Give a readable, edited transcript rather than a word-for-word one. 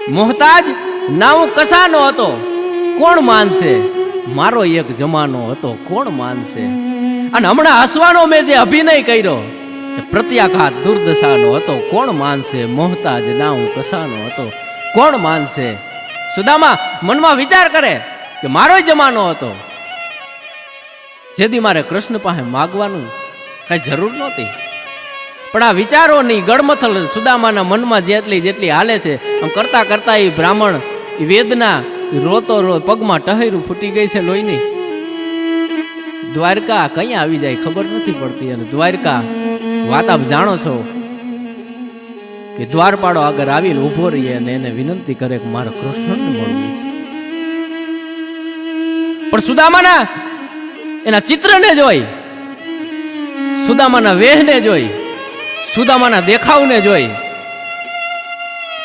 મોહતાજ ના હું કસાનો હતો, કોણ માનશે? મારો એક જમાનો હતો, કોણ માનશે? અને હમણાં હસવાનો મેં જે અભિનય કર્યો, પ્રત્યાઘાત દુર્દશાનો હતો, કોણ માનશે? મોહતાજ ના હું કસાનો હતો, કોણ માનશે? સુદામા મનમાં વિચાર કરે કે મારો જમાનો હતો, જેથી મારે કૃષ્ણ પાસે માગવાનું કઈ જરૂર નહોતી. પણ આ વિચારોની ગળમથલ સુદામાના મનમાં જેટલી હાલે છે, આમ કરતા કરતા એ બ્રાહ્મણ એ વેદના રોતો પગમાં ટહેરું ફૂટી ગઈ છે લોહીની. દ્વારકા કઈ આવી જાય ખબર નથી પડતી. અને દ્વારકા વાત આપ જાણો છો કે દ્વારપાળો આગળ આવીને ઉભો રહીએ અને એને વિનંતી કરે કે મારે કૃષ્ણને મળવું છે. પણ સુદામાના એના ચિત્રને જોઈ, સુદામાના વેહને જોઈ, સુદામાના દેખાવને જોઈ